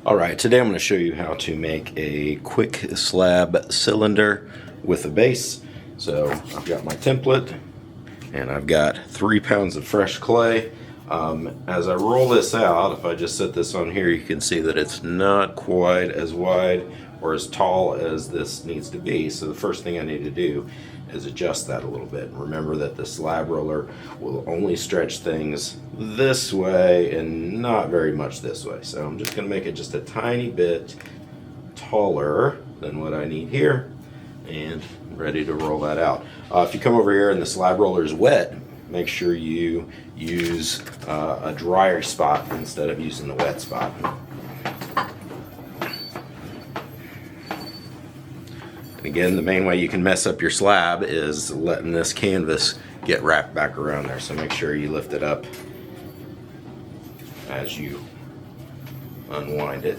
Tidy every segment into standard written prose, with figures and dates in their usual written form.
Alright, today I'm going to show you how to make a quick slab cylinder with a base. So I've got my template and I've got 3 pounds of fresh clay. As I roll this out, if I just set this on here, you can see that it's not quite as wide or as tall as this needs to be. So the first thing I need to do is adjust that a little bit. Remember that the slab roller will only stretch things this way and not very much this way. So I'm just going to make it just a tiny bit taller than what I need here, and I'm ready to roll that out. If you come over here and the slab roller is wet, make sure you use a drier spot instead of using the wet spot. Again, the main way you can mess up your slab is letting this canvas get wrapped back around there. So make sure you lift it up as you unwind it.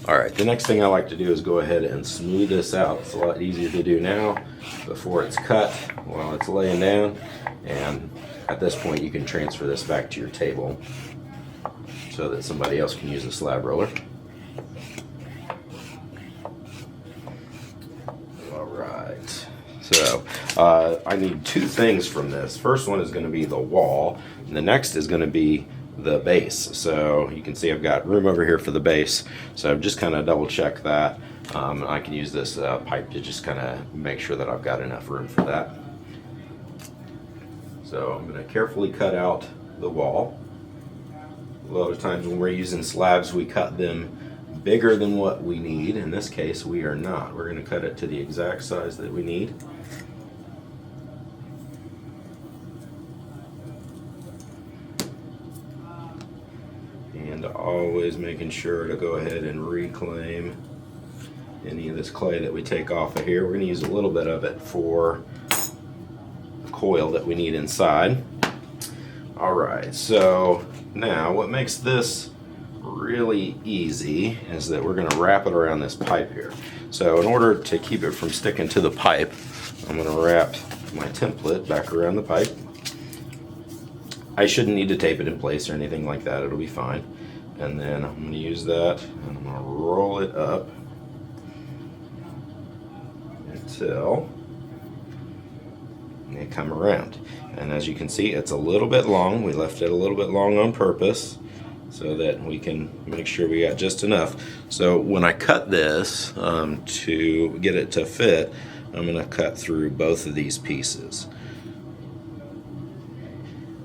Alright, the next thing I like to do is go ahead and smooth this out. It's a lot easier to do now before it's cut while it's laying down. And at this point you can transfer this back to your table so that somebody else can use the slab roller. So I need 2 things from this. First one is going to be the wall, and the next is going to be the base. So you can see I've got room over here for the base, so I've just kind of double check that. I can use this pipe to just kind of make sure that I've got enough room for that. So I'm going to carefully cut out the wall. A lot of times when we're using slabs, we cut them bigger than what we need. In this case, we are not. We're going to cut it to the exact size that we need. And always making sure to go ahead and reclaim any of this clay that we take off of here. We're going to use a little bit of it for the coil that we need inside. Alright, so now what makes this really easy is that we're going to wrap it around this pipe here. So in order to keep it from sticking to the pipe, I'm going to wrap my template back around the pipe. I shouldn't need to tape it in place or anything like that, it'll be fine. And then I'm going to use that and I'm going to roll it up until they come around. And as you can see, it's a little bit long. We left it a little bit long on purpose so that we can make sure we got just enough. So when I cut this to get it to fit, I'm going to cut through both of these pieces.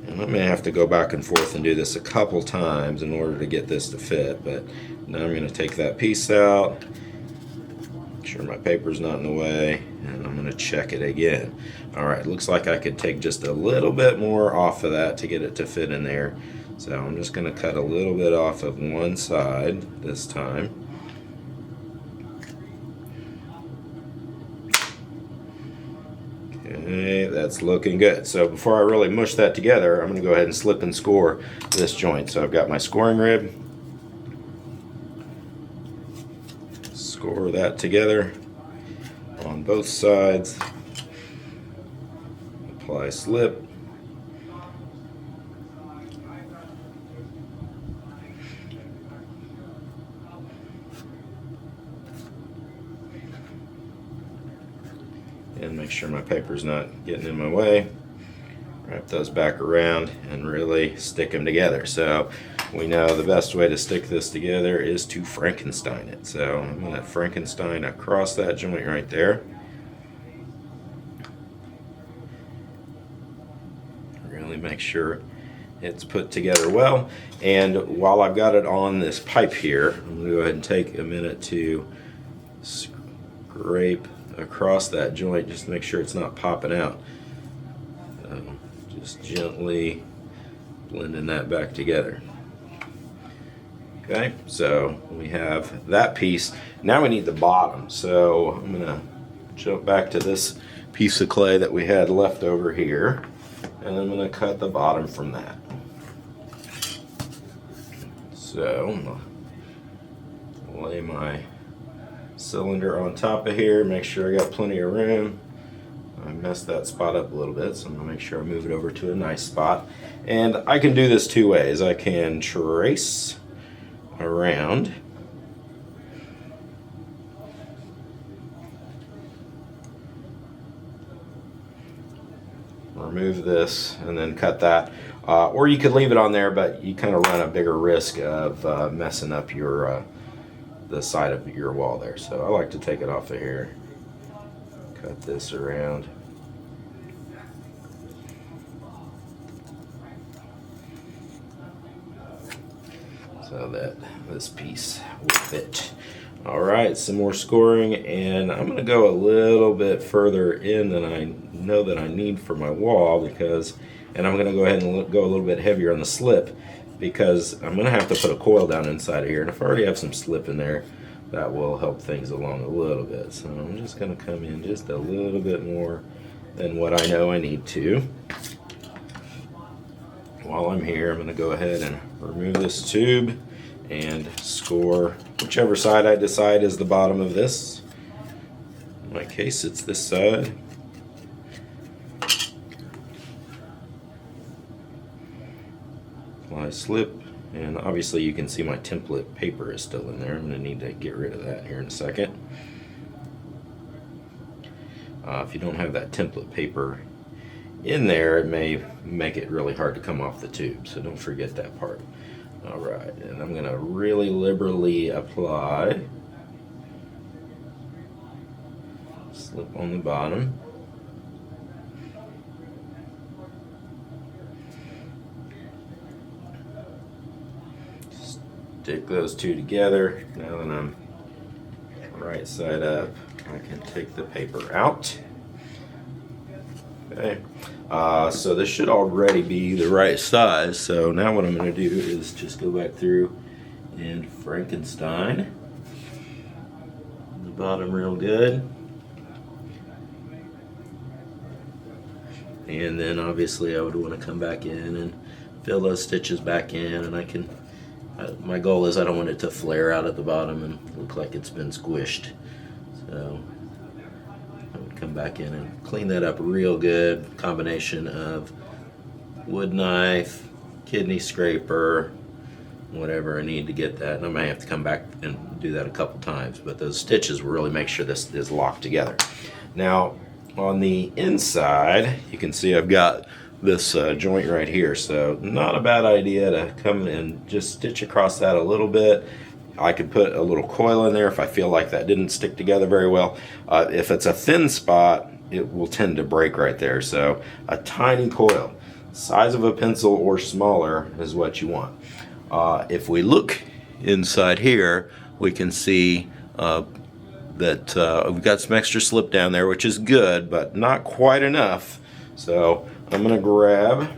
And I may have to go back and forth and do this a couple times in order to get this to fit, but now I'm going to take that piece out, make sure my paper's not in the way, and I'm going to check it again. Alright, looks like I could take just a little bit more off of that to get it to fit in there. So I'm just going to cut a little bit off of one side this time. Okay, that's looking good. So before I really mush that together, I'm going to go ahead and slip and score this joint. So I've got my scoring rib. Score that together on both sides. Apply slip. And make sure my paper's not getting in my way. Wrap those back around and really stick them together. So we know the best way to stick this together is to Frankenstein it. So I'm going to Frankenstein across that joint right there. Really make sure it's put together well. And while I've got it on this pipe here, I'm going to go ahead and take a minute to scrape across that joint just to make sure it's not popping out. Just gently blending that back together. Okay, so we have that piece. Now we need the bottom. So I'm going to jump back to this piece of clay that we had left over here, and I'm going to cut the bottom from that. So I'm going to lay my cylinder on top of here, make sure I got plenty of room. I'm messed that spot up a little bit, so I'm going to make sure I move it over to a nice spot. And I can do this two ways. I can trace around, remove this, and then cut that. Or you could leave it on there, but you kind of run a bigger risk of messing up your the side of your wall there. So I like to take it off of here, cut this around. So that this piece will fit. All right, some more scoring, and I'm gonna go a little bit further in than I know that I need for my wall, because, and I'm gonna go ahead and go a little bit heavier on the slip, because I'm gonna have to put a coil down inside of here, and if I already have some slip in there, that will help things along a little bit. So I'm just gonna come in just a little bit more than what I know I need to. While I'm here, I'm gonna go ahead and remove this tube and score whichever side I decide is the bottom of this. In my case, it's this side. Apply slip, and obviously you can see my template paper is still in there. I'm going to need to get rid of that here in a second. If you don't have that template paper in there, it may make it really hard to come off the tube, so don't forget that part. Alright, and I'm going to really liberally apply slip on the bottom. Stick those two together. Now that I'm right side up, I can take the paper out. Okay, so this should already be the right size. So now what I'm going to do is just go back through and Frankenstein the bottom real good. And then obviously I would want to come back in and fill those stitches back in, and I can, my goal is I don't want it to flare out at the bottom and look like it's been squished. So I would come back in and clean that up real good. Combination of wood knife, kidney scraper, whatever I need to get that. And I may have to come back and do that a couple times, but those stitches will really make sure this is locked together. Now on the inside, you can see I've got this joint right here, so not a bad idea to come and just stitch across that a little bit. I could put a little coil in there if I feel like that didn't stick together very well. If it's a thin spot, it will tend to break right there, so a tiny coil, size of a pencil or smaller, is what you want. If we look inside here, we can see that we've got some extra slip down there, which is good, but not quite enough. So I'm going to grab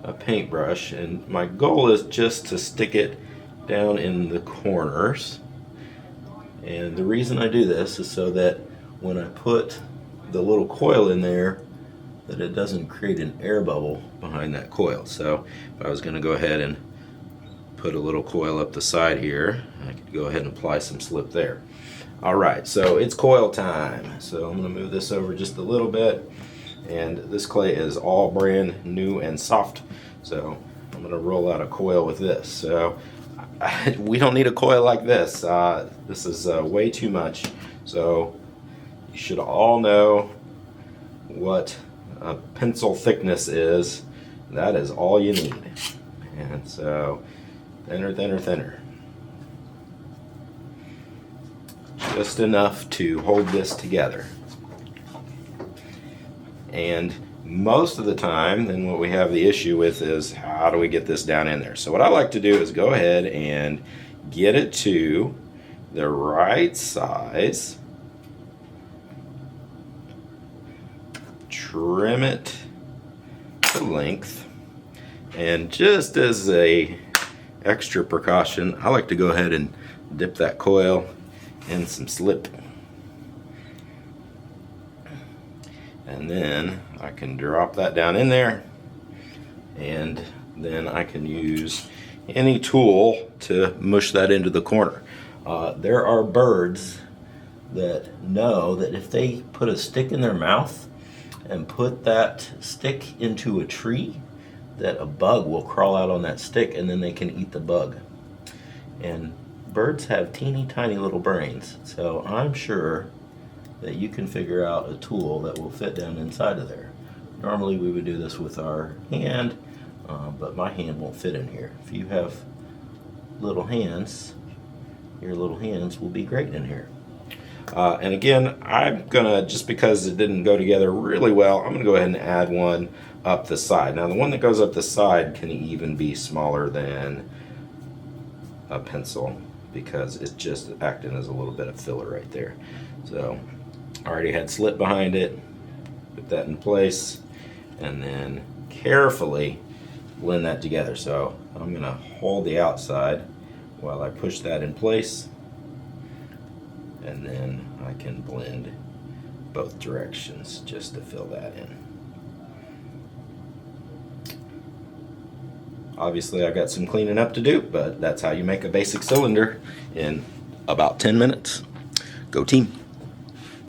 a paintbrush, and my goal is just to stick it down in the corners. And the reason I do this is so that when I put the little coil in there, that it doesn't create an air bubble behind that coil. So if I was going to go ahead and put a little coil up the side here, I could go ahead and apply some slip there. Alright, so it's coil time. So I'm going to move this over just a little bit, and this clay is all brand new and soft, so I'm going to roll out a coil with this. So we don't need a coil like this. This is way too much. So you should all know what a pencil thickness is. That is all you need. And so thinner, thinner, thinner. Just enough to hold this together. And most of the time, then what we have the issue with is how do we get this down in there? So what I like to do is go ahead and get it to the right size, trim it to length, and just as a extra precaution, I like to go ahead and dip that coil in some slip. And then I can drop that down in there, and then I can use any tool to mush that into the corner. There are birds that know that if they put a stick in their mouth and put that stick into a tree, that a bug will crawl out on that stick and then they can eat the bug. And birds have teeny tiny little brains, so I'm sure that you can figure out a tool that will fit down inside of there. Normally we would do this with our hand, but my hand won't fit in here. If you have little hands, your little hands will be great in here. And again, I'm gonna, just because it didn't go together really well, I'm gonna go ahead and add one up the side. Now the one that goes up the side can even be smaller than a pencil because it's just acting as a little bit of filler right there. So I already had slit behind it, put that in place, and then carefully blend that together. So I'm gonna hold the outside while I push that in place, and then I can blend both directions just to fill that in. Obviously I got some cleaning up to do, but that's how you make a basic cylinder in about 10 minutes. Go team!